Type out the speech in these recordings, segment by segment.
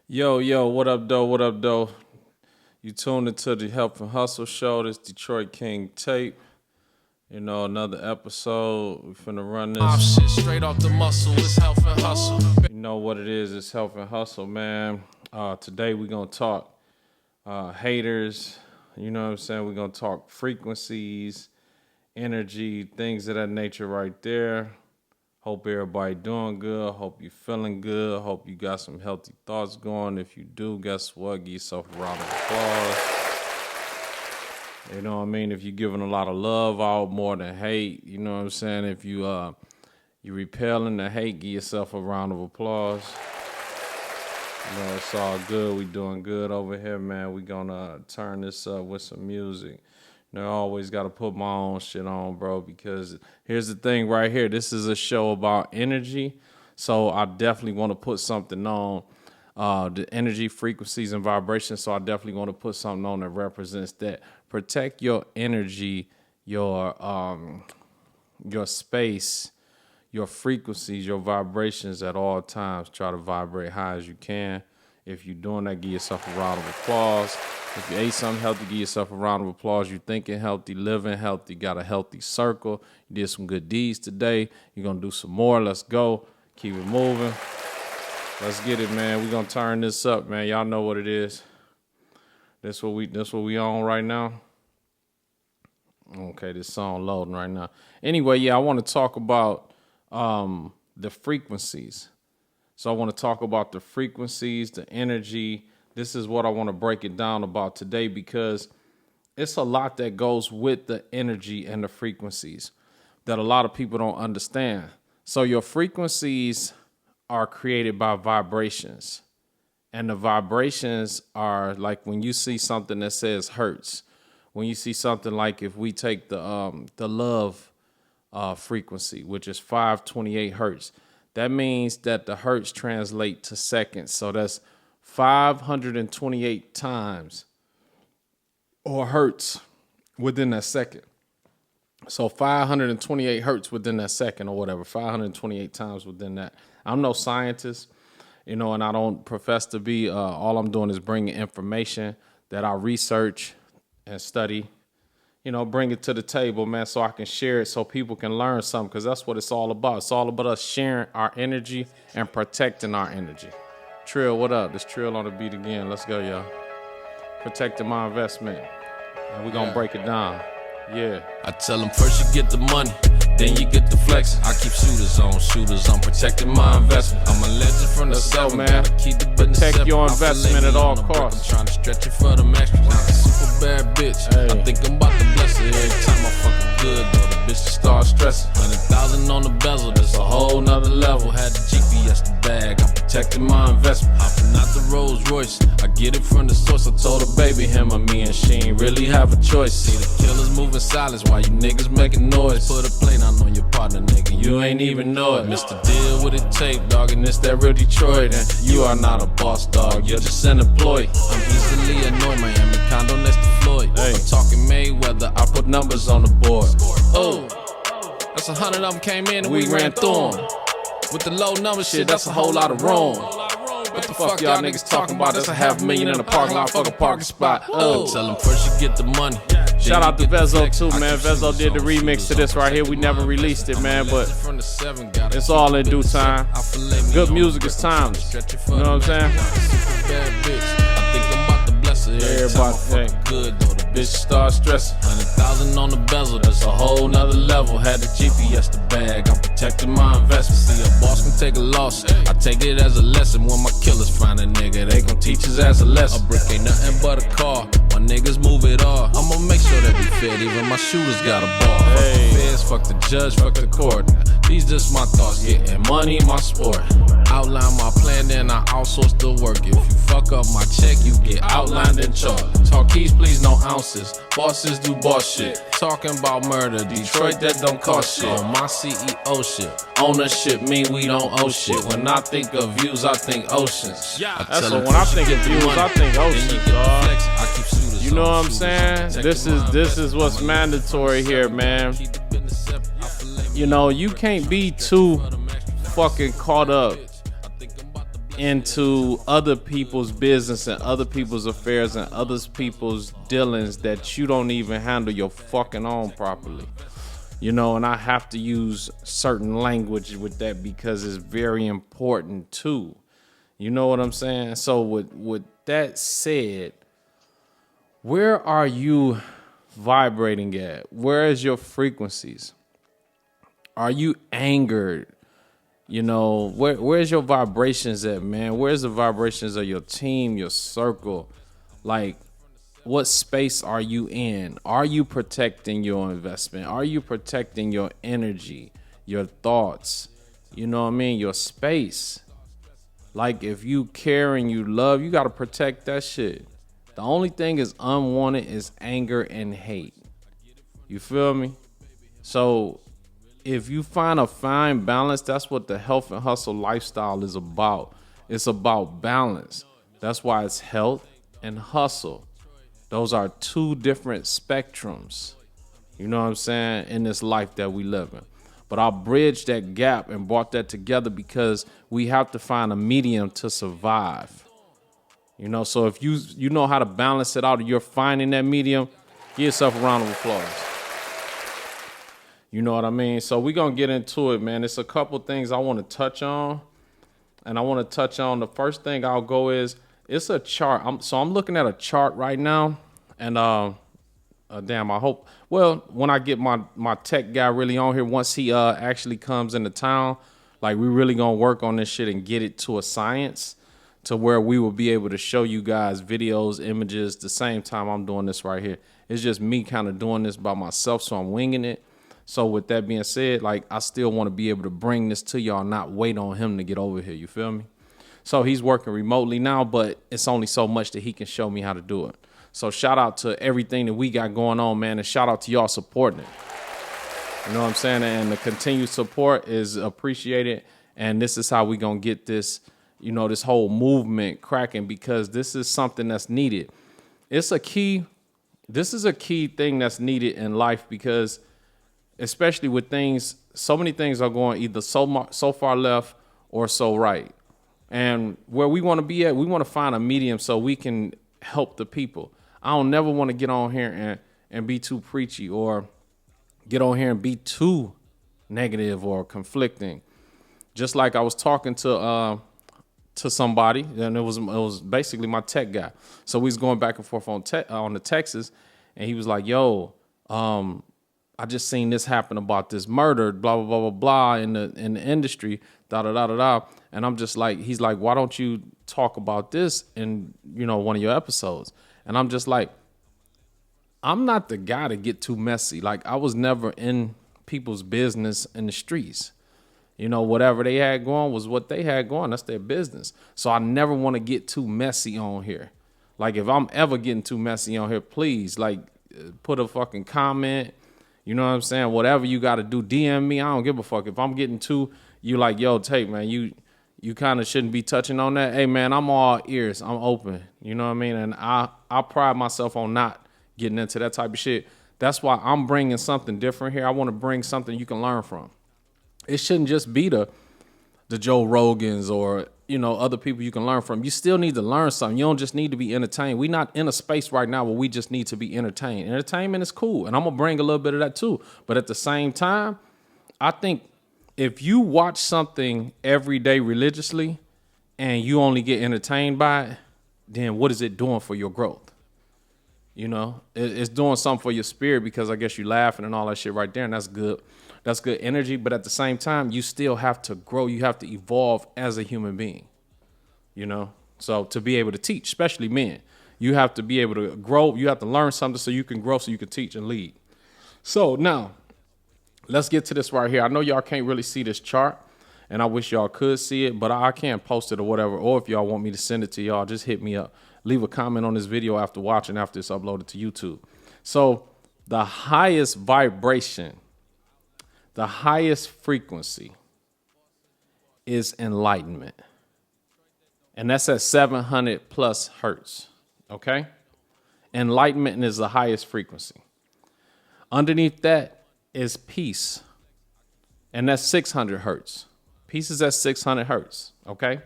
Yo, what up, though? What up, though? You tuned into the Health and Hustle Show. This Detroit King Tape. Another episode. We finna run this. Shit straight off the muscle. It's Health and Hustle. You know what it is. It's Health and Hustle, man. Today we gonna talk haters. You know what I'm saying? We're gonna talk frequencies, energy, things of that nature right there. Hope everybody doing good. Hope you feeling good. Hope you got some healthy thoughts going. If you do, guess what? Give yourself a round of applause. You know what I mean? If you're giving a lot of love out more than hate, you know what I'm saying? If you repelling the hate, give yourself a round of applause. It's all good. We doing good over here, man. We gonna turn this up with some music. I always got to put my own shit on, bro, because here's the thing right here. This is a show about energy, so I definitely want to put something on the energy, frequencies, and vibrations, so I definitely want to put something on that represents that. Protect your energy, your space, your frequencies, your vibrations at all times. Try to vibrate high as you can. If you're doing that, give yourself a round of applause. If you ate something healthy, give yourself a round of applause. You're thinking healthy, living healthy, got a healthy circle. You did some good deeds today. You're going to do some more. Let's go. Keep it moving. Let's get it, man. We're going to turn this up, man. Y'all know what it is. That's what we on right now. Okay, this song loading right now. Anyway, I want to talk about the frequencies. So I want to talk about the frequencies, the energy. This is what I want to break it down about today because it's a lot that goes with the energy and the frequencies that a lot of people don't understand. So your frequencies are created by vibrations. And the vibrations are like when you see something that says hertz, when you see something like if we take the love frequency, which is 528 hertz, that means that the hertz translate to seconds. So that's 528 times or hertz within that second. So 528 hertz within that second or whatever, 528 times within that. I'm no scientist, and I don't profess to be. All I'm doing is bringing information that I research and study, bring it to the table, man, so I can share it so people can learn something, because that's what it's all about. It's all about us sharing our energy and protecting our energy. Trill, what up? This Trill on the beat again. Let's go, y'all. Protecting my investment. And we're going to break it down. Yeah. I tell them first you get the money, then you get the flexing. I keep shooters on protecting my investment. I'm a legend from the seven, man. Gotta keep the business Protect separate. your investment at all costs. I'm trying to stretch it for the extras. I'm a super bad bitch. Hey. I think I'm about to bless her every time I fucking good, though. The bitch just start stressing. 100,000 on the bezel, that's a whole nother level. Had the GPS the bag, I'm protecting my investment. Hopping out the Rolls Royce, I get it from the source. I told her baby him or me, and she ain't really have a choice. See the killers moving silence while you niggas making noise. Put a plane on your partner, nigga, you ain't even know it. Mr. Deal with it tape, dog, and it's that real Detroit. And you are not a boss, dog, you're just an employee. I'm easily annoyed, Miami condo next to Floyd. Hey. I'm talking Mayweather, I put numbers on the board. Oh, that's 100 of them came in and we ran through them. With the low number shit, that's a whole lot of room. What the fuck y'all niggas talking about? That's a $500,000 in a parking lot, fuck a parking spot. Oh, tell them first you get the money. Shout out to Vezo too, man. Vezo did the remix to this right here. We never released it, man, but it's all in due time. Good music is timeless. You know what I'm saying? Everybody think good though. The bitch start stressing. 100,000 on the bezel, that's a whole nother level. Had the GPS the bag, I'm protecting my investment. See, a boss can take a loss, I take it as a lesson. When my killers find a nigga, they gon' teach his ass a lesson. A brick ain't nothing but a car, my niggas move it all. I'ma make sure that we fit, even my shooters got a ball. Hey. Fuck the feds, fuck the judge, fuck the court. These just my thoughts, getting money, my sport. Outline my plan, then I outsource the work. If you fuck up my check, you get outlined and charged. Talk keys, please, no ounces. Bosses do boss shit. Talking about murder, Detroit, that don't cost shit. On my CEO shit. Ownership mean we don't owe shit. When I think of views, I think oceans. That's what when I think of views, I think oceans, dog. You know what I'm saying? This is what's mandatory here, man. You can't be too fucking caught up into other people's business and other people's affairs and other people's dealings that you don't even handle your fucking own properly. You know, and I have to use certain language with that because it's very important too. You know what I'm saying? So with that said, where are you vibrating at? Where is your frequencies? Are you angered? You know, where's your vibrations at, man? Where's the vibrations of your team, your circle? Like, what space are you in? Are you protecting your investment? Are you protecting your energy, your thoughts? You know what I mean? Your space. Like, if you care and you love, you got to protect that shit. The only thing is unwanted is anger and hate. You feel me? So if you find a fine balance, that's what the health and hustle lifestyle is about. It's about balance. That's why it's health and hustle. Those are two different spectrums, you know what I'm saying, in this life that we live in. But I bridged that gap and brought that together because we have to find a medium to survive. You know, so if you know how to balance it out and you're finding that medium, give yourself a round of applause. You know what I mean? So we're going to get into it, man. It's a couple things I want to touch on. And I want to touch on, the first thing I'll go is, it's a chart. I'm looking at a chart right now, and damn, I hope. Well, when I get my tech guy really on here, once he actually comes into town, like we really gonna work on this shit and get it to a science, to where we will be able to show you guys videos, images, the same time I'm doing this right here. It's just me kind of doing this by myself, so I'm winging it. So with that being said, like I still want to be able to bring this to y'all, not wait on him to get over here. You feel me? So he's working remotely now, but it's only so much that he can show me how to do it. So shout out to everything that we got going on, man. And shout out to y'all supporting it. You know what I'm saying? And the continued support is appreciated. And this is how we going to get this, you know, this whole movement cracking, because this is something that's needed. This is a key thing that's needed in life, because especially with things, so many things are going either so far left or so right. And where we want to be at, we want to find a medium so we can help the people. I don't never want to get on here and be too preachy, or get on here and be too negative or conflicting. Just like I was talking to somebody, and it was basically my tech guy. So we was going back and forth on the Texas, and he was like, "Yo, I just seen this happen about this murder, blah, blah, blah, blah, blah, in the industry, da, da, da, da, da." And I'm just like, he's like, "Why don't you talk about this in, you know, one of your episodes?" And I'm just like, I'm not the guy to get too messy. Like, I was never in people's business in the streets. You know, whatever they had going was what they had going. That's their business. So I never want to get too messy on here. Like, if I'm ever getting too messy on here, please, like, put a fucking comment. You know what I'm saying? Whatever you got to do, DM me. I don't give a fuck. If I'm getting too, you like, "Yo, Tate, man, you kind of shouldn't be touching on that." Hey, man, I'm all ears. I'm open. You know what I mean? And I pride myself on not getting into that type of shit. That's why I'm bringing something different here. I want to bring something you can learn from. It shouldn't just be the Joe Rogans or, you know, other people you can learn from. You still need to learn something. You don't just need to be entertained. We're not in a space right now where we just need to be entertained. Entertainment is cool, and I'm going to bring a little bit of that too. But at the same time, I think if you watch something every day religiously and you only get entertained by it, then what is it doing for your growth? You know, it's doing something for your spirit, because I guess you laughing and all that shit right there, and that's good. That's good energy. But at the same time, you still have to grow. You have to evolve as a human being, you know? So to be able to teach, especially men, you have to be able to grow. You have to learn something so you can grow, so you can teach and lead. So now let's get to this right here. I know y'all can't really see this chart, and I wish y'all could see it, but I can't post it or whatever. Or if y'all want me to send it to y'all, just hit me up. Leave a comment on this video after watching, after it's uploaded to YouTube. So the highest vibration, the highest frequency is enlightenment. And that's at 700 plus hertz, okay? Enlightenment is the highest frequency. Underneath that is peace, and that's 600 hertz. Peace is at 600 hertz, okay?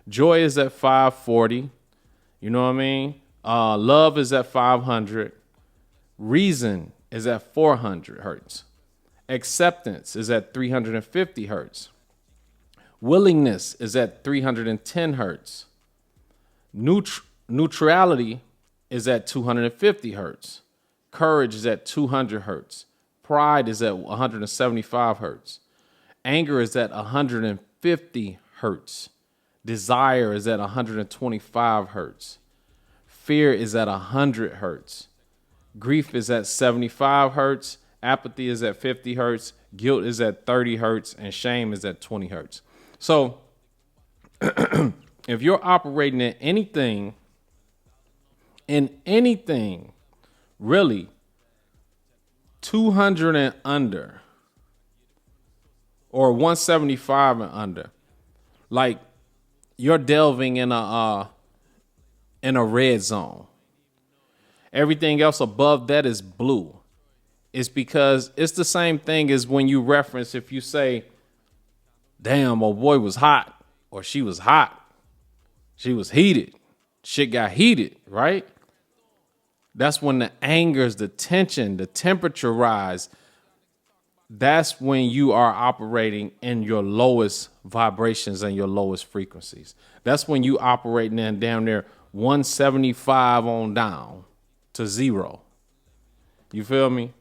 Joy is at 540. You know what I mean? Love is at 500. Reason is at 400 hertz. Acceptance is at 350 hertz. Willingness is at 310 hertz. Neutrality is at 250 hertz. Courage is at 200 hertz. Pride is at 175 hertz. Anger is at 150 hertz. Desire is at 125 hertz. Fear is at 100 hertz. Grief is at 75 hertz. Apathy is at 50 hertz. Guilt is at 30 hertz. And shame is at 20 hertz. So if you're operating in anything, really, 200 and under, or 175 and under, like you're delving in a red zone. Everything else above that is blue. It's because it's the same thing as when you reference, if you say, damn, old boy was hot, or she was hot. She was heated. Shit got heated, right? That's when the angers, the tension, the temperature rise. That's when you are operating in your lowest vibrations and your lowest frequencies. That's when you operating in damn near 175 on down to 0. You feel me?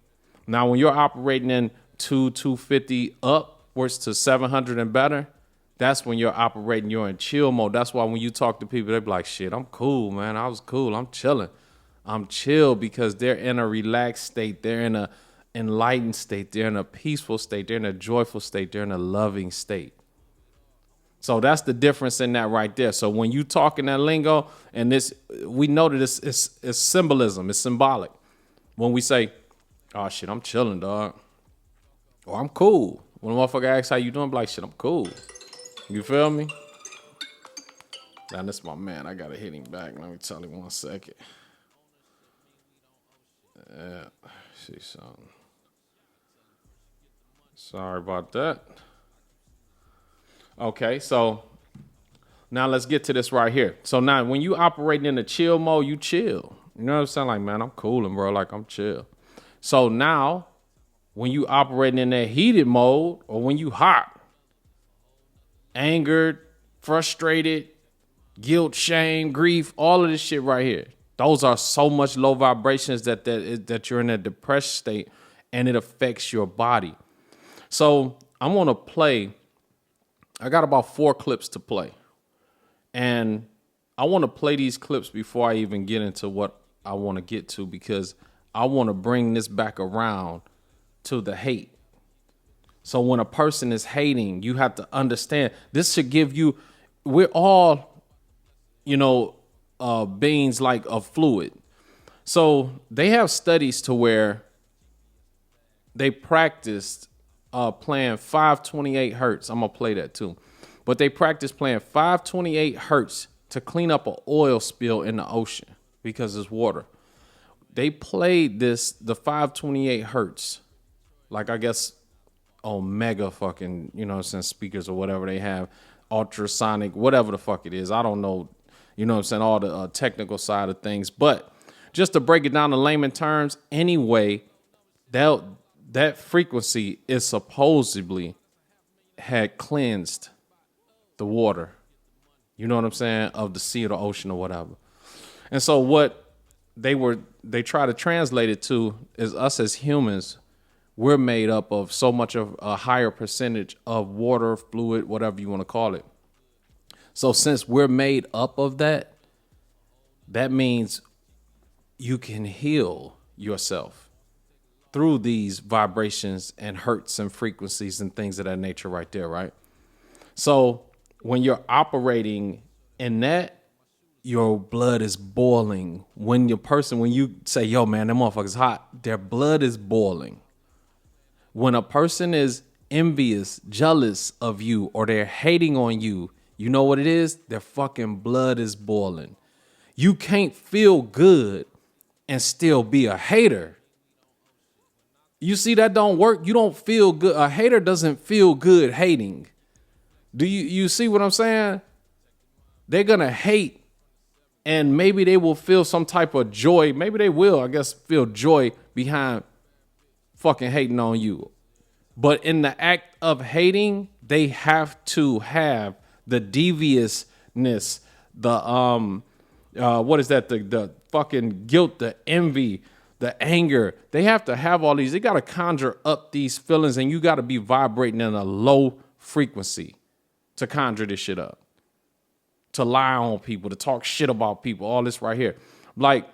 Now, when you're operating in 250 upwards to 700 and better, that's when you're operating, you're in chill mode. That's why when you talk to people, they be like, shit, I'm cool, man. I was cool. I'm chilling. I'm chill because they're in a relaxed state. They're in a enlightened state. They're in a peaceful state. They're in a joyful state. They're in a loving state. So that's the difference in that right there. So when you talk in that lingo, and this, we know that it's symbolism. It's symbolic. When we say, oh, shit, I'm chilling, dog. Or I'm cool. When a motherfucker asks how you doing, I'm like, shit, I'm cool. You feel me? Now, this is my man. I got to hit him back. Let me tell him 1 second. Yeah, see something. Sorry about that. Okay, so now let's get to this right here. So now when you operating in the chill mode, you chill. You know what I'm saying? Like, man, I'm cooling, bro. Like, I'm chill. So now when you operating in that heated mode, or when you hot, angered, frustrated, guilt, shame, grief, all of this shit right here. Those are so much low vibrations that you're in a depressed state, and it affects your body. So I want to play. I got about 4 clips to play, and I want to play these clips before I even get into what I want to get to, because I want to bring this back around to the hate. So when a person is hating, you have to understand this should give you, we're all, beings like a fluid. So they have studies to where they practiced playing 528 hertz. I'm going to play that too. But they practiced playing 528 hertz to clean up an oil spill in the ocean because it's water. They played the 528 hertz, like I guess Omega fucking, speakers or whatever they have, ultrasonic, whatever the fuck it is. I don't know, all the technical side of things. But just to break it down in layman terms, anyway, that frequency is supposedly had cleansed the water, you know what I'm saying, of the sea or the ocean or whatever. And so what they try to translate it to is us as humans, we're made up of so much of a higher percentage of water, fluid, whatever you want to call it. So since we're made up of that, that means you can heal yourself through these vibrations and hertz and frequencies and things of that nature right there, right? So when you're operating in that, your blood is boiling. When you say, yo, man, that motherfucker's hot, their blood is boiling. When a person is envious, jealous of you, or they're hating on you, you know what it is? Their fucking blood is boiling. You can't feel good and still be a hater. You see, that don't work. You don't feel good. A hater doesn't feel good hating. Do you see what I'm saying? they're going to hate, and maybe they will feel some type of joy. Maybe they will, I guess, feel joy behind fucking hating on you. But in the act of hating, they have to have the deviousness, the what is that? The fucking guilt, the envy, the anger. They have to have all these. They got to conjure up these feelings, and you got to be vibrating in a low frequency to conjure this shit up, to lie on people, to talk shit about people, all this right here. Like,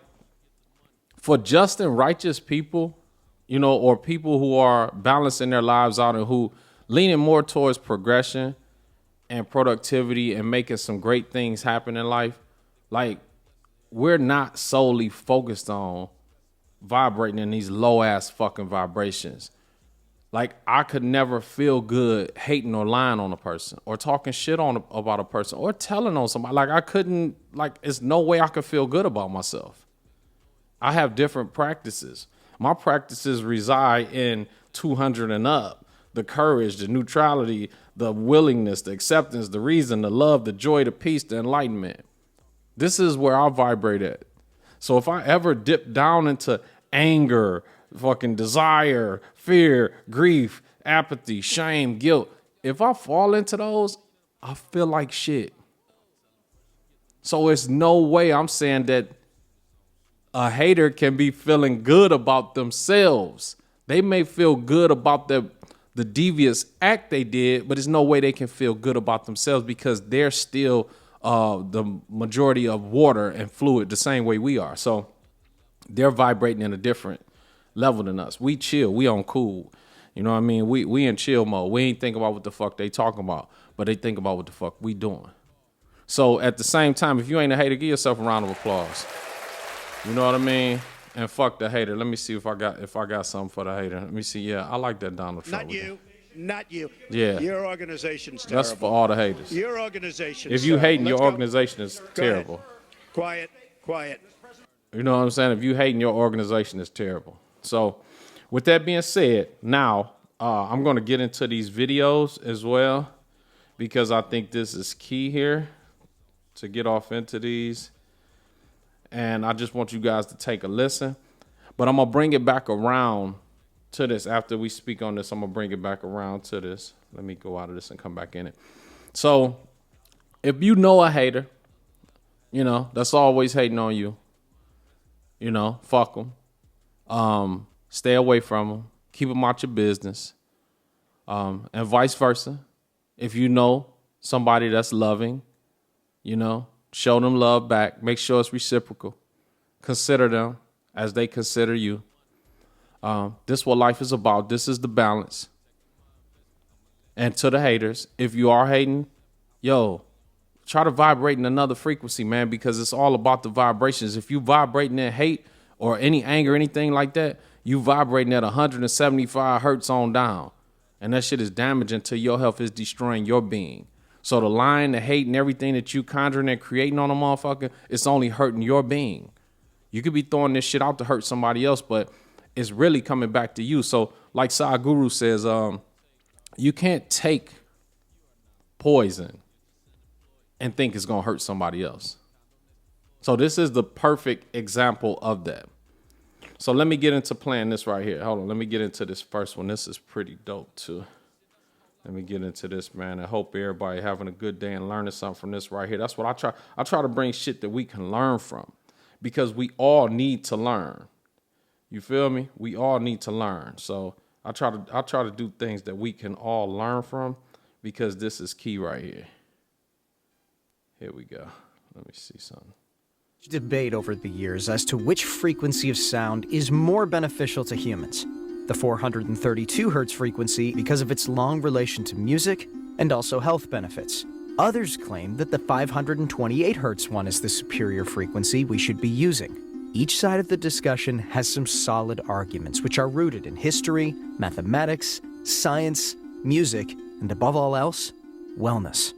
for just and righteous people, you know, or people who are balancing their lives out and who leaning more towards progression and productivity and making some great things happen in life, like, we're not solely focused on vibrating in these low ass fucking vibrations. Like, I could never feel good hating or lying on a person or talking shit about a person or telling on somebody. Like, I couldn't, like, it's no way I could feel good about myself. I have different practices. My practices reside in 200 and up. The courage, the neutrality, the willingness, the acceptance, the reason, the love, the joy, the peace, the enlightenment. This is where I vibrate at. So if I ever dip down into anger, fucking desire, fear, grief, apathy, shame, guilt, if I fall into those, I feel like shit. So it's no way I'm saying that a hater can be feeling good about themselves. They may feel good about the devious act they did, but there's no way they can feel good about themselves because they're still the majority of water and fluid the same way we are. So they're vibrating in a different level than us. We chill. We on cool. You know what I mean? We in chill mode. We ain't think about what the fuck they talking about, but they think about what the fuck we doing. So at the same time, if you ain't a hater, give yourself a round of applause. You know what I mean? And fuck the hater. Let me see if I got something for the hater. Let me see. Yeah, I like that Donald Trump. Not you. Yeah. Your organization's terrible. That's for all the haters. Your organization. If you hating, your organization is terrible. Quiet. You know what I'm saying? If you hating, your organization is terrible. So with that being said, now I'm going to get into these videos as well because I think this is key here to get off into these. And I just want you guys to take a listen. But I'm going to bring it back around to this. After we speak on this, I'm going to bring it back around to this. Let me go out of this and come back in it. So if you know a hater, you know, that's always hating on you, you know, fuck them. Stay away from them. Keep them out your business. And vice versa. If you know somebody that's loving, you know, show them love back. Make sure it's reciprocal. Consider them as they consider you. This is what life is about. This is the balance. And to the haters, if you are hating, yo, try to vibrate in another frequency, man, because it's all about the vibrations. If you vibrating in hate or any anger, anything like that, you vibrating at 175 hertz on down. And that shit is damaging to your health. It's destroying your being. So the lying, the hate, and everything that you conjuring and creating on a motherfucker, it's only hurting your being. You could be throwing this shit out to hurt somebody else, but it's really coming back to you. So like Sadhguru says, you can't take poison and think it's going to hurt somebody else. So this is the perfect example of that. So let me get into playing this right here. Hold on. Let me get into this first one. This is pretty dope too. Let me get into this, man. I hope everybody having a good day and learning something from this right here. That's what I try. I try to bring shit that we can learn from because we all need to learn. You feel me? We all need to learn. So I try to do things that we can all learn from because this is key right here. Here we go. Let me see something. Debate over the years as to which frequency of sound is more beneficial to humans. The 432 Hz frequency because of its long relation to music and also health benefits. Others claim that the 528 Hz one is the superior frequency we should be using. Each side of the discussion has some solid arguments which are rooted in history, mathematics, science, music, and above all else, wellness.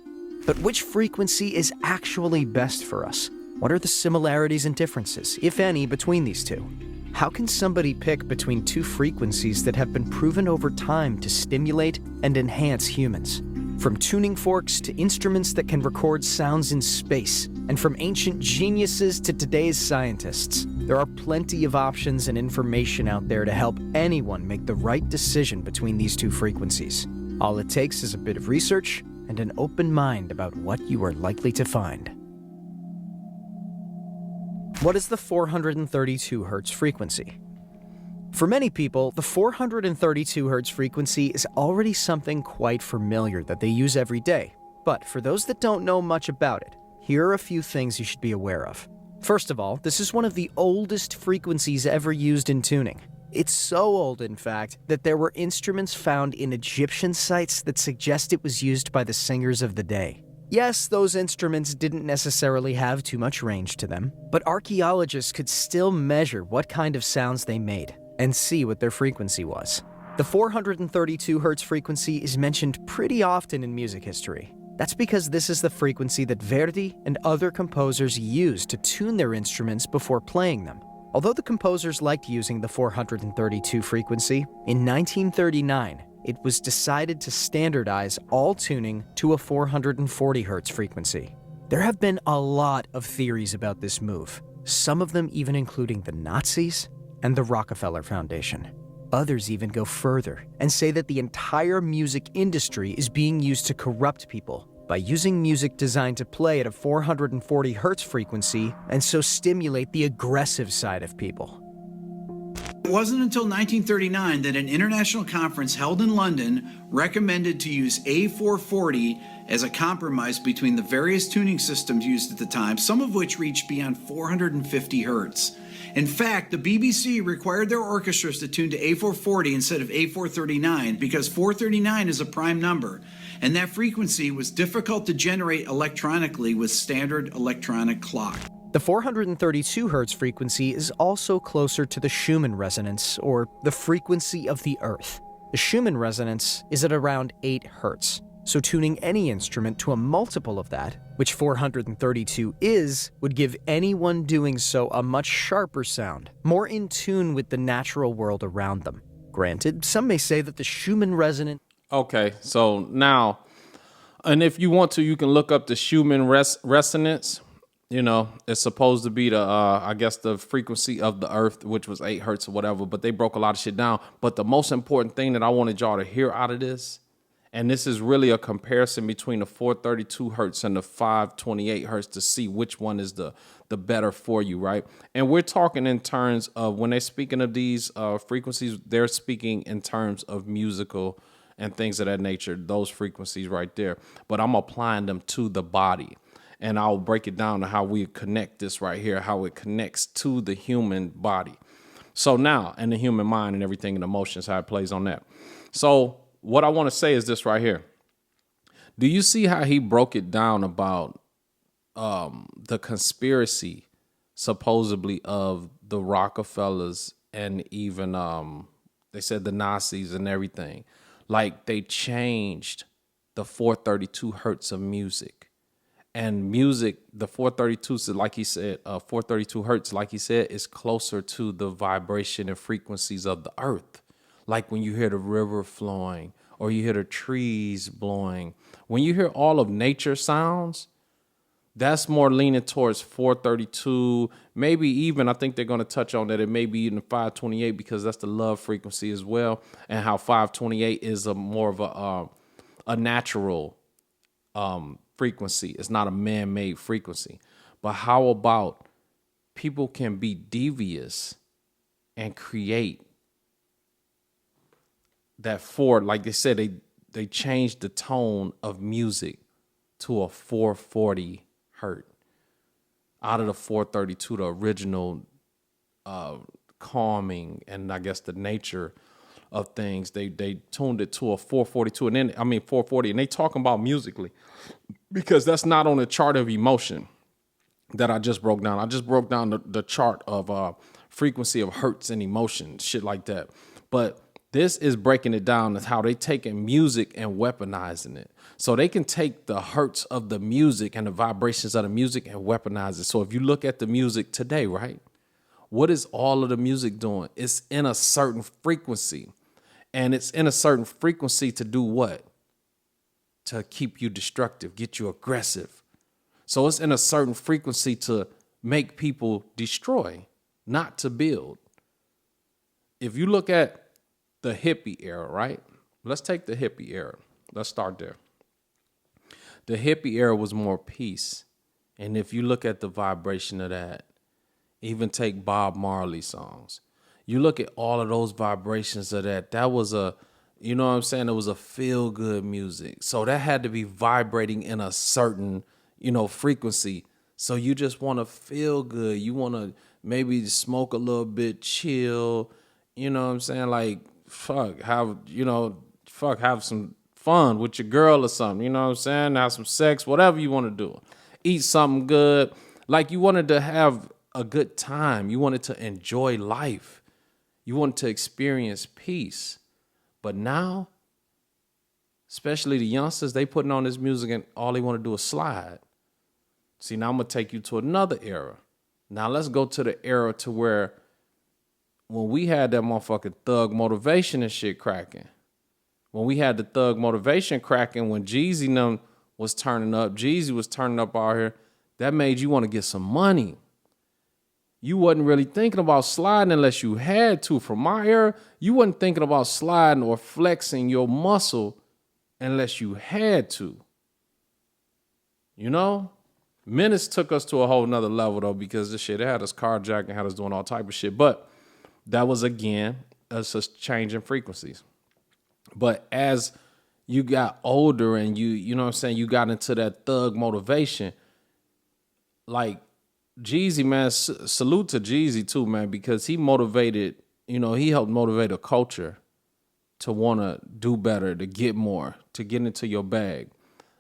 But which frequency is actually best for us? What are the similarities and differences, if any, between these two? How can somebody pick between two frequencies that have been proven over time to stimulate and enhance humans? From tuning forks to instruments that can record sounds in space, and from ancient geniuses to today's scientists, there are plenty of options and information out there to help anyone make the right decision between these two frequencies. All it takes is a bit of research and an open mind about what you are likely to find. What is the 432 Hz frequency? For many people, the 432 Hz frequency is already something quite familiar that they use every day. But for those that don't know much about it, here are a few things you should be aware of. First of all, this is one of the oldest frequencies ever used in tuning. It's so old, in fact, that there were instruments found in Egyptian sites that suggest it was used by the singers of the day. Yes, those instruments didn't necessarily have too much range to them, but archaeologists could still measure what kind of sounds they made and see what their frequency was. The 432 Hz frequency is mentioned pretty often in music history. That's because this is the frequency that Verdi and other composers used to tune their instruments before playing them. Although the composers liked using the 432 frequency, in 1939, it was decided to standardize all tuning to a 440 Hz frequency. There have been a lot of theories about this move, some of them even including the Nazis and the Rockefeller Foundation. Others even go further and say that the entire music industry is being used to corrupt people by using music designed to play at a 440 Hz frequency and so stimulate the aggressive side of people. It wasn't until 1939 that an international conference held in London recommended to use A440 as a compromise between the various tuning systems used at the time, some of which reached beyond 450 Hz. In fact, the BBC required their orchestras to tune to A440 instead of A439 because 439 is a prime number, and that frequency was difficult to generate electronically with standard electronic clock. The 432 Hz frequency is also closer to the Schumann resonance, or the frequency of the Earth. The Schumann resonance is at around 8 Hz, so tuning any instrument to a multiple of that, which 432 is, would give anyone doing so a much sharper sound, more in tune with the natural world around them. Granted, some may say that the Schumann resonance... Okay, so now, and if you want to, you can look up the Schumann resonance. You know, it's supposed to be the, I guess, the frequency of the Earth, which was 8 Hertz or whatever, but they broke a lot of shit down. But the most important thing that I wanted y'all to hear out of this, and this is really a comparison between the 432 Hertz and the 528 Hertz to see which one is the better for you, right? And we're talking in terms of, when they're speaking of these frequencies, they're speaking in terms of musical and things of that nature, those frequencies right there. But I'm applying them to the body. And I'll break it down to how we connect this right here, how it connects to the human body. So now, and the human mind and everything and emotions, how it plays on that. So what I want to say is this right here. Do you see how he broke it down about the conspiracy, supposedly, of the Rockefellers and even, they said the Nazis and everything? Like, they changed the 432 Hertz of music. And music, the 432, so like he said, 432 Hertz, like he said, is closer to the vibration and frequencies of the Earth. Like when you hear the river flowing or you hear the trees blowing. When you hear all of nature sounds, that's more leaning towards 432. Maybe even, I think they're going to touch on that. It may be even 528 because that's the love frequency as well. And how 528 is a more of a natural frequency. It's not a man-made frequency. But how about people can be devious and create that like they said, they changed the tone of music to a 440 hertz out of the 432, the original calming and I guess the nature of things. They tuned it to a 442 and then 440, and they talking about musically because that's not on the chart of emotion that I just broke down. I just broke down the chart of frequency of hertz and emotion, shit like that. But this is breaking it down as how they taking music and weaponizing it. So they can take the hertz of the music and the vibrations of the music and weaponize it. So if you look at the music today, right? What is all of the music doing? It's in a certain frequency. And it's in a certain frequency to do what? to keep you destructive, get you aggressive. So it's in a certain frequency to make people destroy, not to build. If you look at the hippie era, right? Let's take the hippie era. Let's start there. The hippie era was more peace. And if you look at the vibration of that, even take Bob Marley songs. You look at all of those vibrations of that. That was you know what I'm saying? It was a feel good music. So that had to be vibrating in a certain, frequency. So you just want to feel good. You want to maybe smoke a little bit, chill. You know what I'm saying? Like, have some fun with your girl or something. You know what I'm saying? Have some sex, whatever you want to do. Eat something good. Like you wanted to have a good time. You wanted to enjoy life. You wanted to experience peace. But now, especially the youngsters, they putting on this music and all they want to do is slide. See, now I'm going to take you to another era. Now let's go to the era to where when we had that motherfucking thug motivation and shit cracking. When we had the thug motivation cracking, when Jeezy and them was turning up, Jeezy was turning up out here, that made you want to get some money. You wasn't really thinking about sliding unless you had to. From my era, you wasn't thinking about sliding or flexing your muscle unless you had to. Menace took us to a whole nother level though, because this shit, it had us carjacking, had us doing all type of shit. But that was, again, us just changing frequencies. But as you got older and you know what I'm saying, you got into that thug motivation, like Jeezy, man, salute to Jeezy too, man, because he motivated, he helped motivate a culture to want to do better, to get more, to get into your bag.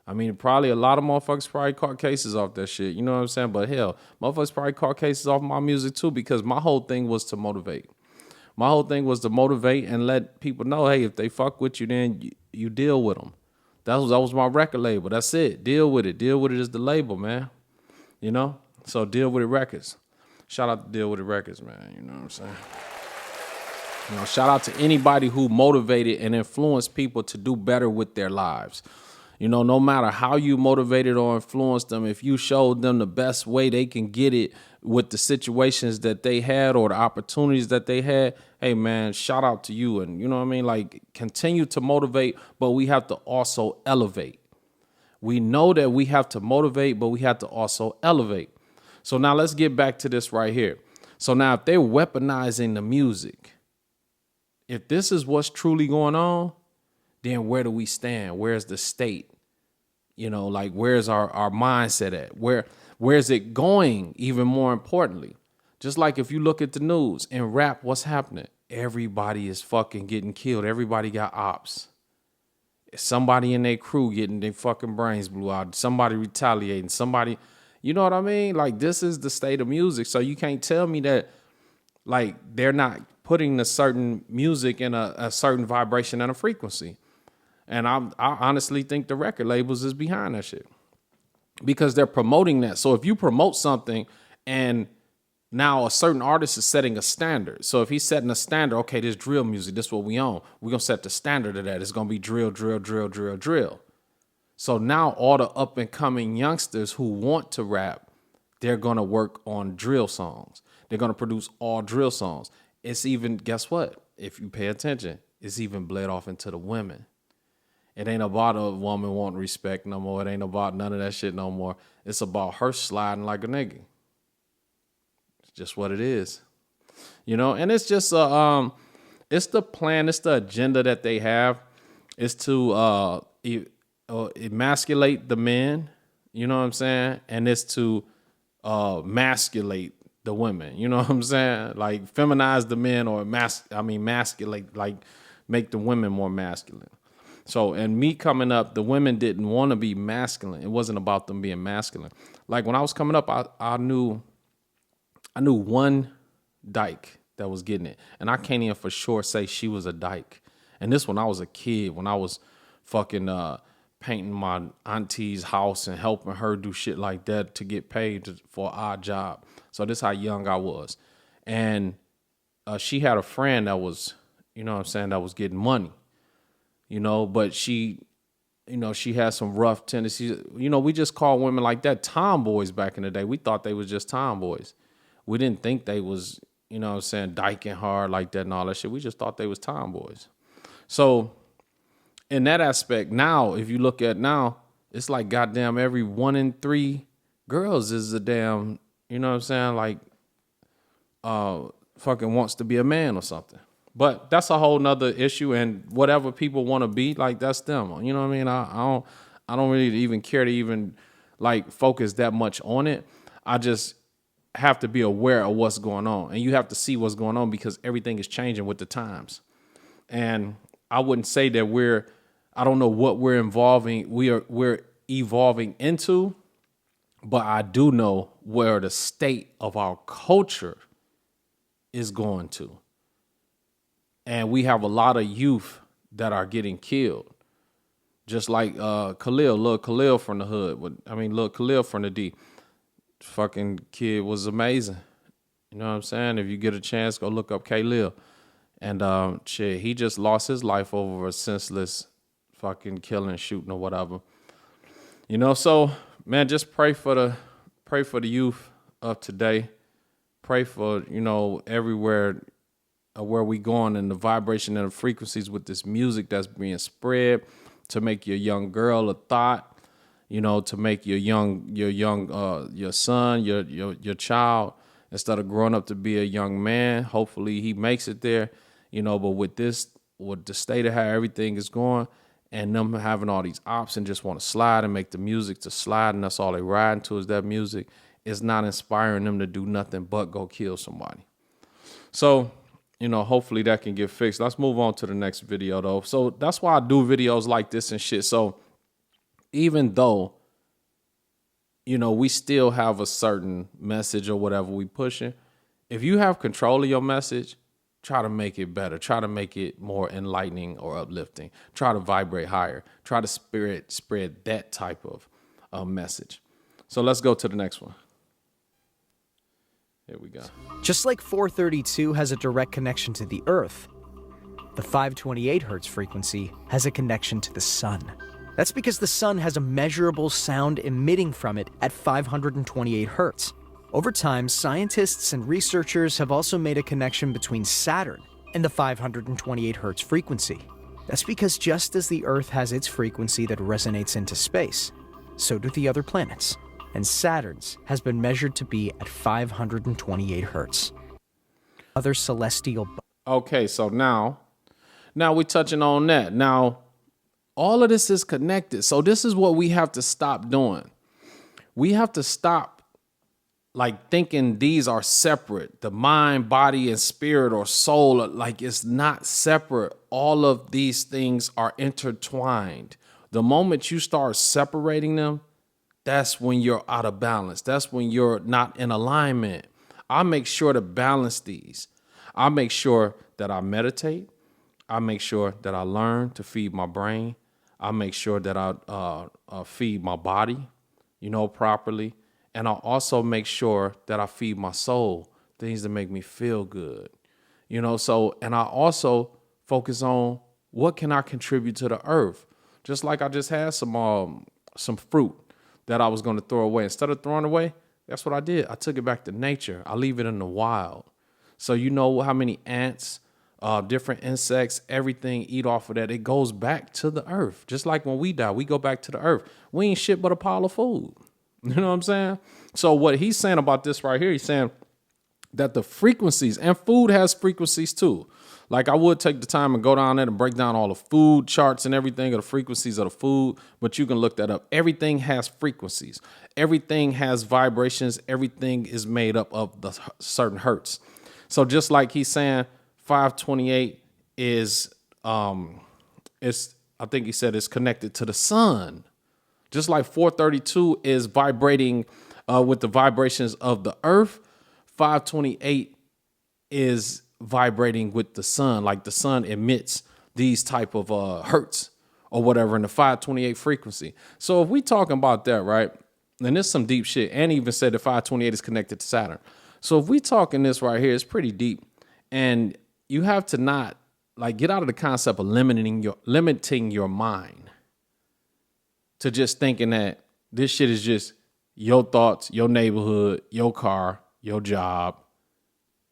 I mean, probably a lot of motherfuckers probably caught cases off that shit, you know what I'm saying? But hell, motherfuckers probably caught cases off my music too, because my whole thing was to motivate. My whole thing was to motivate and let people know, hey, if they fuck with you, then you deal with them. That was my record label. That's it. Deal with it. Deal with it is the label, man. So Deal With It Records. Shout out to Deal With It Records, man. You know what I'm saying? Shout out to anybody who motivated and influenced people to do better with their lives. No matter how you motivated or influenced them, if you showed them the best way they can get it with the situations that they had or the opportunities that they had, hey, man, shout out to you. And you know what I mean? Like, continue to motivate, but we have to also elevate. We know that we have to motivate, but we have to also elevate. So now let's get back to this right here. So now if they're weaponizing the music, if this is what's truly going on, then where do we stand? Where's the state? Where's our mindset at? Where's it going? Even more importantly, just like if you look at the news and rap, what's happening? Everybody is fucking getting killed. Everybody got ops. Somebody in their crew getting their fucking brains blew out. Somebody retaliating. Somebody, you know what I mean? Like, this is the state of music. So you can't tell me that, like, they're not putting a certain music in a certain vibration and a frequency. And I honestly think the record labels is behind that shit because they're promoting that. So if you promote something and now a certain artist is setting a standard. So if he's setting a standard, okay, this drill music, this is what we own. We're going to set the standard of that. It's going to be drill, drill, drill, drill, drill. So now all the up and coming youngsters who want to rap, they're going to work on drill songs. They're going to produce all drill songs. It's even, guess what? If you pay attention, it's even bled off into the women. It ain't about a woman wanting respect no more. It ain't about none of that shit no more. It's about her sliding like a nigga. It's just what it is. And it's just it's the plan, it's the agenda that they have. It's to emasculate the men, you know what I'm saying? And it's to masculate the women, you know what I'm saying? Like feminize the men or masculate, like make the women more masculine. So, and me coming up, the women didn't want to be masculine. It wasn't about them being masculine. Like when I was coming up, I knew one dyke that was getting it. And I can't even for sure say she was a dyke. And this when I was a kid, when I was fucking painting my auntie's house and helping her do shit like that to get paid for an odd job. So this how young I was. And she had a friend that was, you know what I'm saying, that was getting money. But she you know, she has some rough tendencies. You know, we just call women like that tomboys back in the day. We thought they was just tomboys. We didn't think they was, you know what I'm saying, dyking hard like that and all that shit. We just thought they was tomboys. So in that aspect, now, if you look at now, it's like goddamn every 1 in 3 girls is a damn, you know what I'm saying, like fucking wants to be a man or something. But that's a whole nother issue, and whatever people want to be, like, that's them. You know what I mean? I don't really even care to even like focus that much on it. I just have to be aware of what's going on, and you have to see what's going on because everything is changing with the times. And I wouldn't say that I don't know what we're evolving into, but I do know where the state of our culture is going to. And we have a lot of youth that are getting killed. Just like Lil Khalil from the hood. Lil Khalil from the D. Fucking kid was amazing. You know what I'm saying? If you get a chance, go look up Khalil. And he just lost his life over a senseless fucking killing, shooting or whatever. You know, so man, just pray for the youth of today. Pray for, you know, everywhere where we going and the vibration and the frequencies with this music that's being spread to make your young girl a thought, you know, to make your son, your child, instead of growing up to be a young man. Hopefully he makes it there, you know, but with the state of how everything is going and them having all these options, just want to slide and make the music to slide, and that's all they riding to is that music, is not inspiring them to do nothing but go kill somebody. So, you know, hopefully that can get fixed. Let's move on to the next video, though. So that's why I do videos like this and shit. So even though, you know, we still have a certain message or whatever we pushing, if you have control of your message, try to make it better. Try to make it more enlightening or uplifting. Try to vibrate higher. Try to spread that type of message. So let's go to the next one. Here we go. Just like 432 has a direct connection to the Earth, the 528 hertz frequency has a connection to the sun. That's because the sun has a measurable sound emitting from it at 528 hertz. Over time, scientists and researchers have also made a connection between Saturn and the 528 hertz frequency. That's because just as the Earth has its frequency that resonates into space, so do the other planets. And Saturn's has been measured to be at 528 hertz. Other celestial... Okay, so now we're touching on that. Now, all of this is connected. So this is what we have to stop doing. We have to stop like thinking these are separate. The mind, body, and spirit or soul, like it's not separate. All of these things are intertwined. The moment you start separating them, that's when you're out of balance. That's when you're not in alignment. I make sure to balance these. I make sure that I meditate. I make sure that I learn to feed my brain. I make sure that I feed my body, you know, properly. And I also make sure that I feed my soul, things that make me feel good, you know. So, and I also focus on what can I contribute to the earth. Just like I just had some fruit that I was going to throw away. Instead of throwing it away, that's what I did. I took it back to nature. I leave it in the wild. So you know how many ants, different insects, everything eat off of that. It goes back to the earth. Just like when we die, we go back to the earth. We ain't shit but a pile of food. You know what I'm saying? So what he's saying about this right here, he's saying that the frequencies, and food has frequencies too. Like I would take the time and go down there and break down all the food charts and everything of the frequencies of the food, but you can look that up. Everything has frequencies. Everything has vibrations. Everything is made up of the certain hertz. So just like he's saying 528 is, I think he said it's connected to the sun. Just like 432 is vibrating with the vibrations of the earth, 528 is vibrating with the sun. Like the sun emits these type of hertz or whatever in the 528 frequency. So if we talking about that, right, and there's some deep shit, and even said the 528 is connected to Saturn. So if we talking this right here, it's pretty deep, and you have to not like get out of the concept of limiting your mind. to just thinking that this shit is just your thoughts, your neighborhood, your car, your job,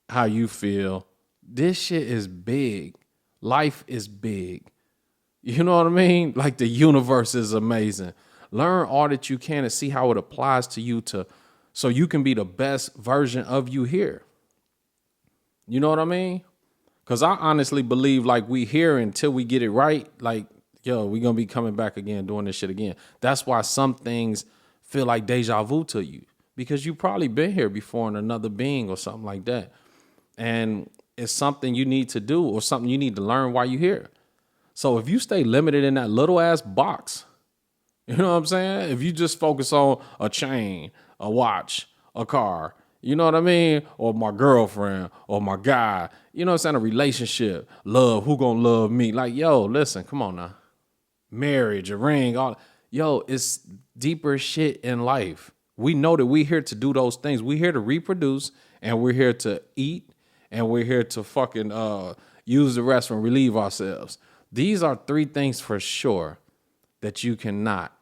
how you feel. This shit is big. Life is big. You know what I mean? Like the universe is amazing. Learn all that you can and see how it applies to you so you can be the best version of you here. You know what I mean? Because I honestly believe like we here until we get it right. Like, yo, we going to be coming back again, doing this shit again. That's why some things feel like deja vu to you, because you probably been here before in another being or something like that. And it's something you need to do or something you need to learn while you're here. So if you stay limited in that little ass box, you know what I'm saying? If you just focus on a chain, a watch, a car, you know what I mean? Or my girlfriend or my guy, you know what I'm saying? A relationship, love, who gonna love me? Like, yo, listen, come on now. Marriage, a ring, all, yo, it's deeper shit in life. We know that we're here to do those things. We're here to reproduce, and we're here to eat, and we're here to fucking use the restroom, relieve ourselves. These are three things for sure that you cannot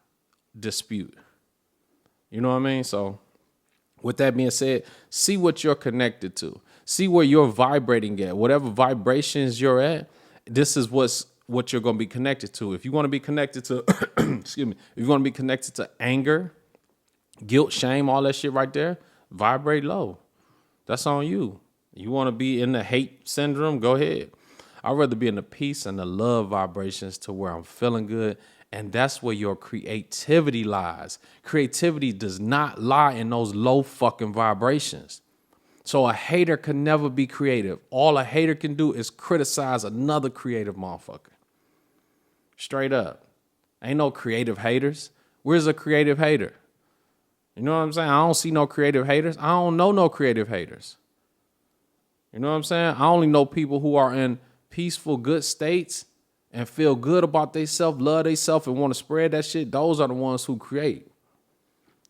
dispute. You know what I mean? So with that being said, see what you're connected to. See where you're vibrating at. Whatever vibrations you're at, this is what you're going to be connected to. If you want to be connected to, excuse me, if you want to be connected to anger, guilt, shame, all that shit right there, vibrate low. That's on you. You want to be in the hate syndrome, go ahead. I'd rather be in the peace and the love vibrations to where I'm feeling good. And that's where your creativity lies. Creativity does not lie in those low fucking vibrations. So a hater can never be creative. All a hater can do is criticize another creative motherfucker. Straight up. Ain't no creative haters. Where's a creative hater? You know what I'm saying? I don't see no creative haters. I don't know no creative haters. You know what I'm saying? I only know people who are in peaceful, good states and feel good about themselves, love themselves, and want to spread that shit. Those are the ones who create.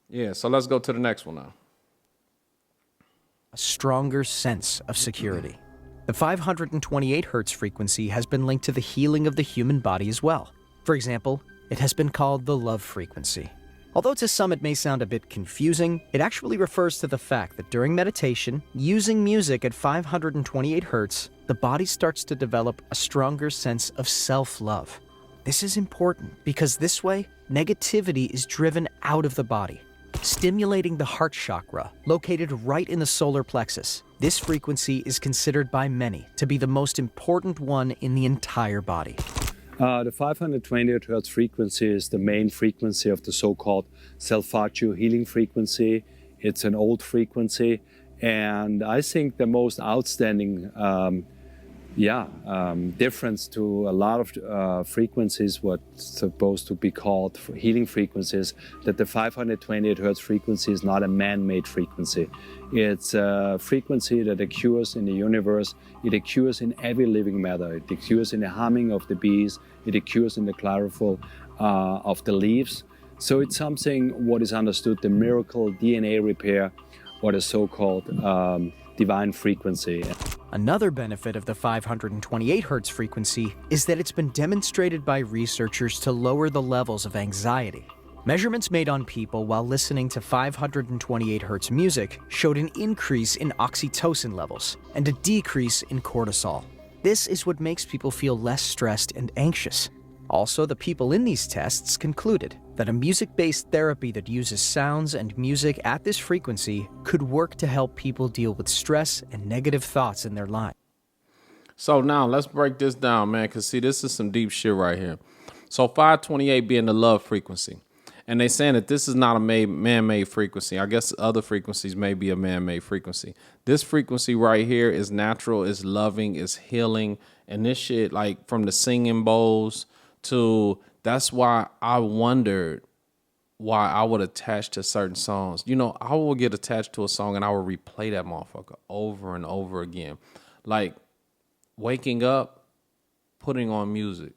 Yeah, so let's go to the next one now. A stronger sense of security. The 528 hertz frequency has been linked to the healing of the human body as well. For example, it has been called the love frequency. Although to some it may sound a bit confusing, it actually refers to the fact that during meditation, using music at 528 hertz, the body starts to develop a stronger sense of self-love. This is important because this way, negativity is driven out of the body, stimulating the heart chakra, located right in the solar plexus. This frequency is considered by many to be the most important one in the entire body. The 528 Hz frequency is the main frequency of the so-called Self-Faccio healing frequency. It's an old frequency, and I think the most outstanding difference to a lot of frequencies, what's supposed to be called healing frequencies, that the 528 Hz frequency is not a man-made frequency. It's a frequency that occurs in the universe. It occurs in every living matter. It occurs in the humming of the bees. It occurs in the chlorophyll of the leaves. So it's something what is understood, the miracle DNA repair, or the so-called divine frequency. Another benefit of the 528 hertz frequency is that it's been demonstrated by researchers to lower the levels of anxiety. Measurements made on people while listening to 528 hertz music showed an increase in oxytocin levels and a decrease in cortisol. This is what makes people feel less stressed and anxious. Also, the people in these tests concluded that a music-based therapy that uses sounds and music at this frequency could work to help people deal with stress and negative thoughts in their lives. So now let's break this down, man, because see, this is some deep shit right here. So 528 being the love frequency. And they saying that this is not a man-made frequency. I guess other frequencies may be a man-made frequency. This frequency right here is natural, is loving, is healing. And this shit, like from the singing bowls to, that's why I wondered why I would attach to certain songs. You know, I will get attached to a song and I will replay that motherfucker over and over again. Like waking up, putting on music.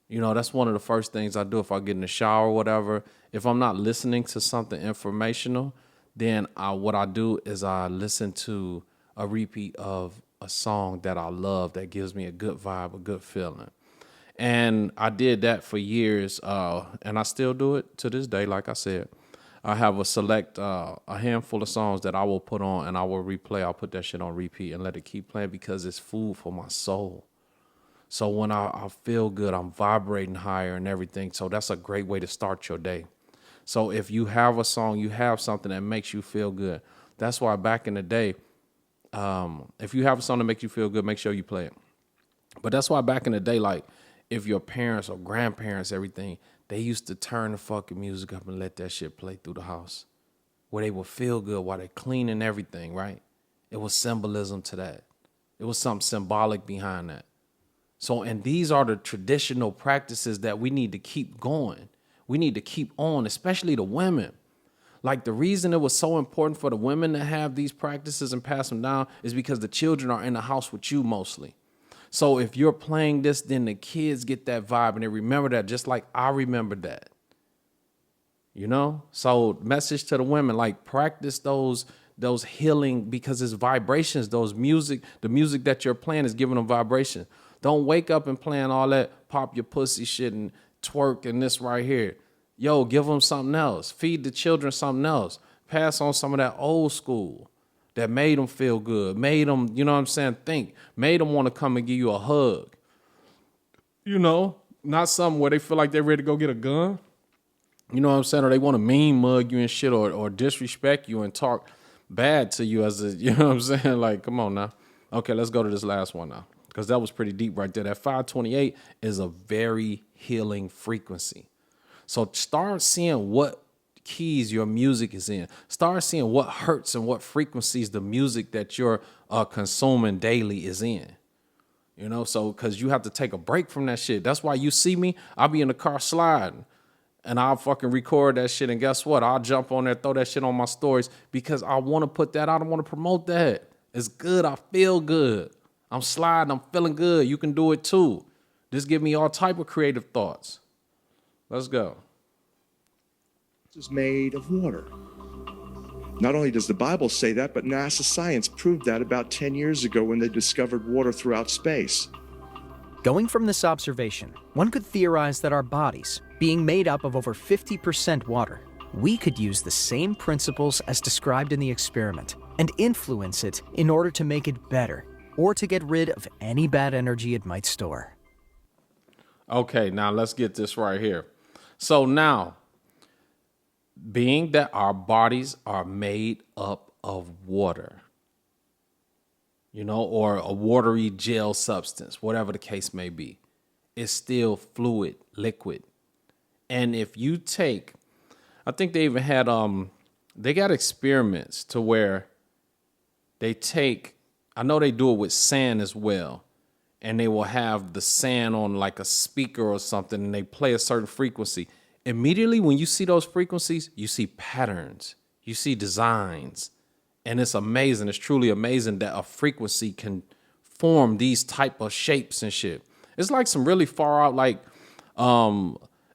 You know, that's one of the first things I do if I get in the shower or whatever. If I'm not listening to something informational, then what I do is I listen to a repeat of a song that I love that gives me a good vibe, a good feeling. And I did that for years, and I still do it to this day. Like I said, I have a handful of songs that I will put on and I will replay. I'll put that shit on repeat and let it keep playing because it's food for my soul. So when I feel good, I'm vibrating higher and everything. So that's a great way to start your day. So if you have a song, you have something that makes you feel good. That's why back in the day, if you have a song that makes you feel good, make sure you play it. But that's why back in the day, like, if your parents or grandparents, everything, they used to turn the fucking music up and let that shit play through the house where they would feel good while they're cleaning everything, right? It was symbolism to that. It was something symbolic behind that. So, and these are the traditional practices that we need to keep going. We need to keep on, especially the women. Like, the reason it was so important for the women to have these practices and pass them down is because the children are in the house with you mostly. So if you're playing this, then the kids get that vibe and they remember that just like I remember that. You know? So message to the women, like, practice those healing, because it's vibrations, the music that you're playing is giving them vibration. Don't wake up and playing all that pop your pussy shit and twerk and this right here. Yo, give them something else. Feed the children something else. Pass on some of that old school that made them feel good, made them, you know what I'm saying, think, made them want to come and give you a hug. You know, not something where they feel like they're ready to go get a gun. You know what I'm saying? Or they want to mean mug you and shit, or disrespect you and talk bad to you as a, you know what I'm saying? Like, come on now. Okay, let's go to this last one now, because that was pretty deep right there. That 528 is a very healing frequency. So start seeing what keys your music is in. Start seeing what hertz and what frequencies the music that you're consuming daily is in. You know, so because you have to take a break from that shit. That's why you see me, I'll be in the car sliding and I'll fucking record that shit. And guess what? I'll jump on there, throw that shit on my stories because I want to put that out. I want to promote that. It's good. I feel good. I'm sliding. I'm feeling good. You can do it too. Just give me all type of creative thoughts. Let's go. Is made of water. Not only does the Bible say that, but NASA science proved that about 10 years ago when they discovered water throughout space. Going from this observation, one could theorize that our bodies, being made up of over 50% water, we could use the same principles as described in the experiment and influence it in order to make it better or to get rid of any bad energy it might store. Okay, now let's get this right here. So now, being that our bodies are made up of water, you know, or a watery gel substance, whatever the case may be, it's still fluid, liquid. And if you take, I think they even had, they got experiments to where they take, I know they do it with sand as well, and they will have the sand on like a speaker or something, and they play a certain frequency. Immediately when you see those frequencies, you see patterns, you see designs, and it's amazing. It's truly amazing that a frequency can form these type of shapes and shit. It's like some really far out, like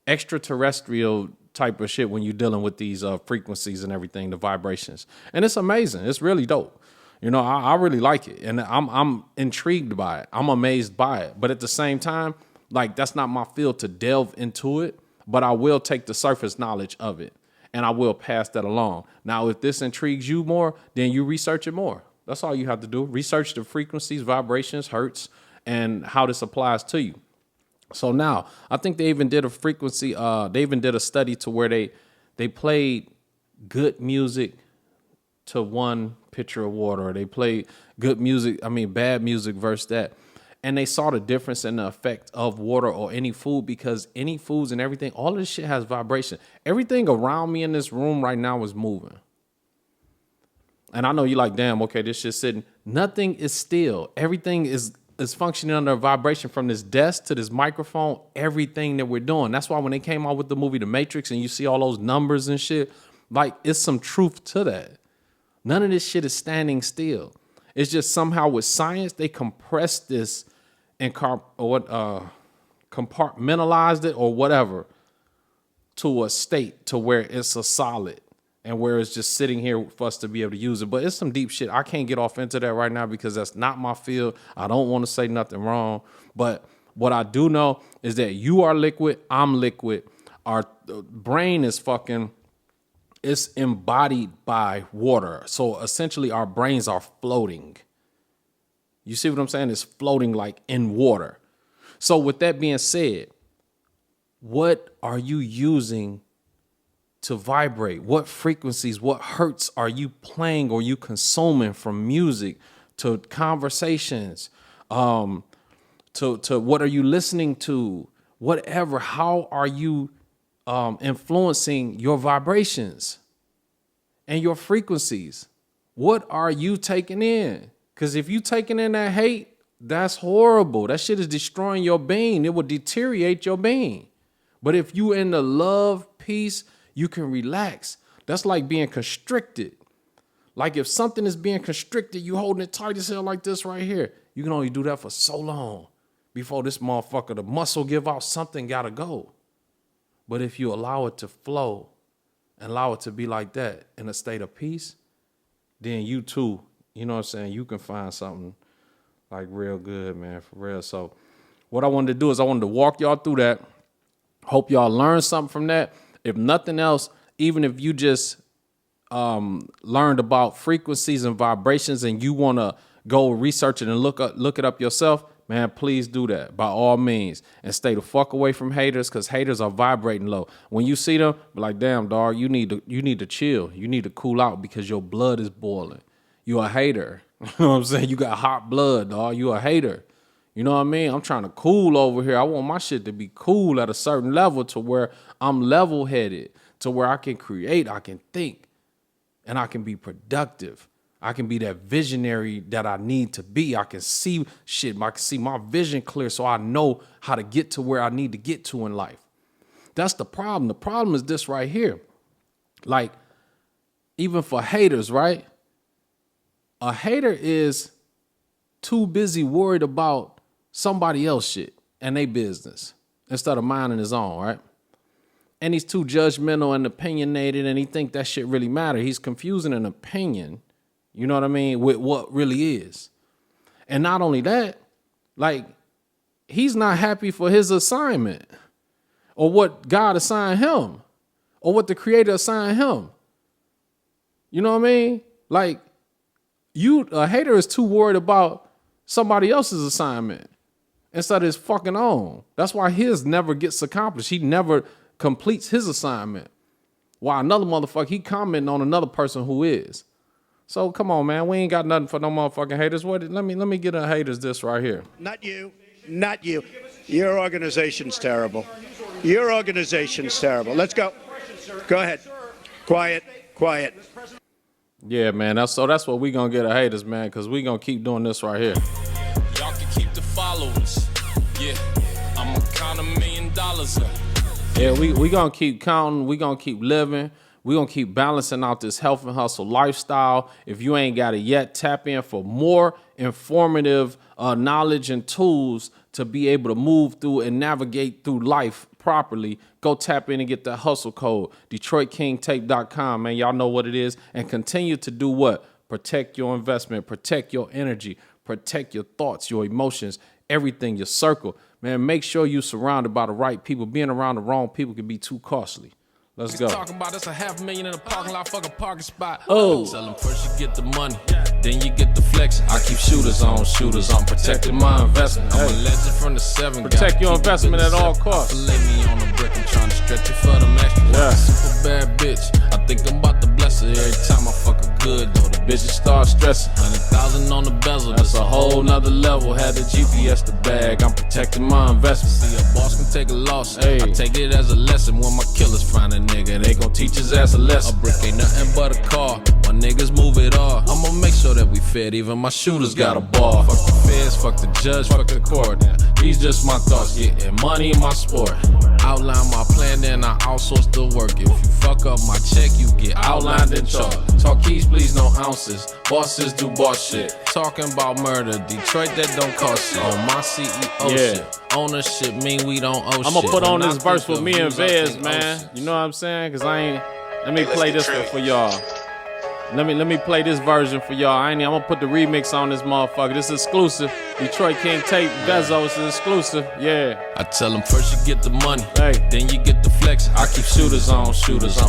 extraterrestrial type of shit when you're dealing with these frequencies and everything, the vibrations. And it's amazing. It's really dope. You know, I really like it, and I'm intrigued by it. I'm amazed by it. But at the same time, like, that's not my field to delve into it. But I will take the surface knowledge of it and I will pass that along. Now, if this intrigues you more, then you research it more. That's all you have to do. Research the frequencies, vibrations, hertz, and how this applies to you. So now I think they even did a frequency. They even did a study to where they played good music to one pitcher of water. Or they played good music. I mean, bad music versus that. And they saw the difference in the effect of water or any food, because any foods and everything, all of this shit has vibration. Everything around me in this room right now is moving. And I know you're like, damn, okay, this shit's sitting. Nothing is still. Everything is functioning under a vibration, from this desk to this microphone, everything that we're doing. That's why when they came out with the movie The Matrix and you see all those numbers and shit, like, it's some truth to that. None of this shit is standing still. It's just somehow with science, they compress this and compartmentalized it or whatever to a state to where it's a solid and where it's just sitting here for us to be able to use it. But it's some deep shit. I can't get off into that right now because that's not my field. I don't want to say nothing wrong. But What I do know is that you are liquid, I'm liquid. Our brain is it's embodied by water. So essentially our brains are floating. You see what I'm saying? It's floating like in water. So with that being said, what are you using to vibrate? What frequencies, what hertz are you playing or you consuming, from music to conversations, to what are you listening to? Whatever, how are you influencing your vibrations and your frequencies? What are you taking in? Because if you taking in that hate, that's horrible. That shit is destroying your being. It will deteriorate your being. But if you in the love, peace, you can relax. That's like being constricted. Like if something is being constricted, you holding it tight as hell like this right here. You can only do that for so long before this motherfucker, the muscle give out, something gotta go. But if you allow it to flow and allow it to be like that in a state of peace, then you too, you know what I'm saying, you can find something like real good, man, for real. So what I wanted to do is I wanted to walk y'all through that. Hope y'all learned something from that. If nothing else, even if you just learned about frequencies and vibrations and you want to go research it and look it up yourself, man, please do that by all means, and stay the fuck away from haters, because haters are vibrating low. When you see them, be like, damn, dog, you need to chill. You need to cool out because your blood is boiling. You a hater. You know what I'm saying? You got hot blood, dog. You a hater. You know what I mean? I'm trying to cool over here. I want my shit to be cool at a certain level to where I'm level-headed, to where I can create, I can think, and I can be productive. I can be that visionary that I need to be. I can see shit. I can see my vision clear so I know how to get to where I need to get to in life. That's the problem. The problem is this right here. Like, even for haters, right? A hater is too busy worried about somebody else shit and they business instead of minding his own, right? And he's too judgmental and opinionated, and he think that shit really matter. He's confusing an opinion, you know what I mean, with what really is. And not only that, like, he's not happy for his assignment or what God assigned him or what the creator assigned him. You know what I mean? Like, a hater is too worried about somebody else's assignment instead of his fucking own. That's why his never gets accomplished. He never completes his assignment. While another motherfucker, he commenting on another person who is. So come on, man. We ain't got nothing for no motherfucking haters. Let me get a haters this right here. Not you. Not you. Your organization's terrible. Your organization's terrible. Let's go. Go ahead. Quiet. Quiet. Yeah, man. That's what we gonna get a haters, man, because we gonna keep doing this right here. Y'all can keep the followers. Yeah, I'ma count $1 million up. Yeah, we gonna keep counting. We gonna keep living. We gonna keep balancing out this health and hustle lifestyle. If you ain't got it yet, tap in for more informative knowledge and tools to be able to move through and navigate through life properly. Go tap in and get that hustle code. DetroitKingTape.com, man. Y'all know what it is. And continue to do what? Protect your investment, protect your energy, protect your thoughts, your emotions, everything, your circle. Man, make sure you're surrounded by the right people. Being around the wrong people can be too costly. Let's go. Talking about it's $500,000 in a parking lot, fucking parking spot. Oh. Tell them first you get the money, then you get the flex. I keep shooters on shooters. I'm protecting my investment. I'm a legend from the 7. Protect your investment at all costs. Lay me on the brick. I'm trying to stretch it for them extra. Yeah. Super bad bitch. I think I'm about to bless her every time I fuck her good. Though the bitches start stressing. 100,000 on the bezel. That's a whole nother level. Had the GPS the bag. I'm protecting my investment. See, a boss can take a loss. Hey. I take it as a lesson when my killers find a nigga. They gon' teach his ass a lesson. A brick ain't nothing but a car. My niggas move it all. I'ma make sure that we fed. Even my shooters got a bar. Fuck the feds, fuck the judge, fuck the court. These just my thoughts. Getting money in my sport. Outline my plan, then I outsource the work. If you fuck up my check, you get outlined and chalk. Talk keys, please, no ounces. Bosses do boss shit. Talking about murder. Detroit, that don't cost shit. On my CEO shit. Ownership mean we don't owe shit. I'm gonna put on When this I verse think with of me and views, I Vez, think man. ocean. You know what I'm saying? Cause let me play this one for y'all. Let me play this version for y'all. I'm gonna put the remix on this motherfucker. This is exclusive. Detroit King Tape, Vezo, it's exclusive. Yeah. I tell them first you get the money, Hey. then you get the flex. I keep shooters on,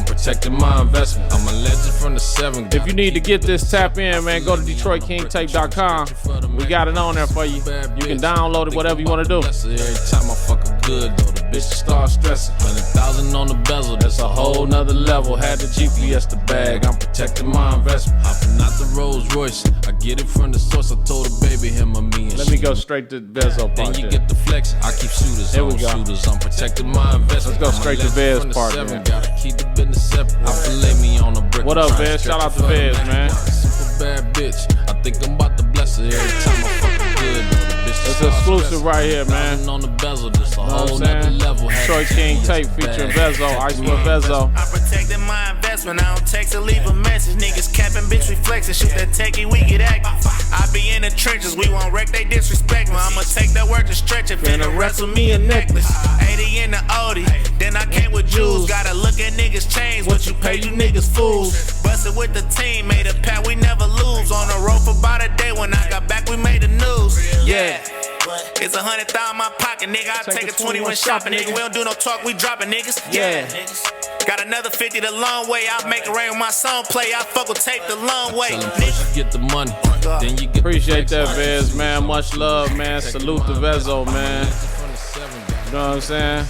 protecting my investment. I'm a legend from the 7. If you need to get this, tap in, man. Go to DetroitKingTape.com. We got it on there for you. You can download it, whatever you want to do. Every time I fuck a good, though, the bitch start stressing. 100,000 on the bezel, that's a whole nother level. Had the GPS the bag, I'm protecting my investment. Hopping out the Rolls Royce, I get it from the source. I told her, baby, him or me. Let me go straight to Vezo part. Then you there. get the flex. I keep shooters There on, we go. I'm protecting my investment. Let's go straight to Vez part, Then. man. Gotta keep the business separate. I fillet me on a brick. What up, I'm trying Vez? to Shout out to stretch it Vez, for the man. Super bad bitch. I think I'm about to bless her every time I fuck her good. Though. The bitch It's start exclusive stressing. right here, man. 1,000 on the bezel, this a Know what whole I'm nother saying? level. Had Detroit the King GPS Tape the featuring bag. Vezo, Ice with Vezo. I'm protecting my investment. I don't text or leave a message. Niggas capping, bitch, we flexing. Shoot that techie, we get active. I be in the trenches, we won't wreck, they disrespect me. I'ma take that work to stretch it. Finna wrestle me a necklace. 80 in the Audi, then I came with jewels. Gotta look at niggas change. What you pay, you niggas fools. Busted with the team, made a pact, we never lose. On the road for about a day, when I got back, we made the news. Yeah. It's 100,000 in my pocket, nigga. I take a 21 shopping, nigga. We don't do no talk, we dropping niggas. Yeah. Got another 50 the long way. I'll make it rain with my song play. I fuck with tape the long way. Tell them first you get the money, then you get Appreciate the that, flex. Vez, man. Much love, man. Salute to Vezo, man. You know what I'm saying?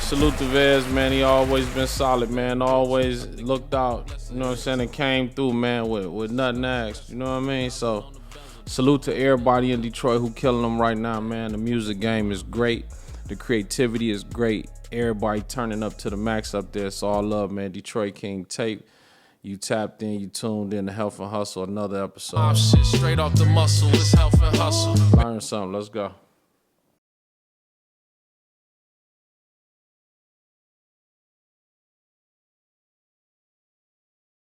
Salute to Vez, man. He always been solid, man. Always looked out, you know what I'm saying, and came through, man, with nothing asked. You know what I mean? So, salute to everybody in Detroit who killing them right now, man. The music game is great. The creativity is great. Everybody turning up to the max up there. So all love, man. Detroit King Tape. You tapped in, you tuned in to Health and Hustle, another episode. Shit straight off the muscle, it's health and hustle. Learn something, let's go.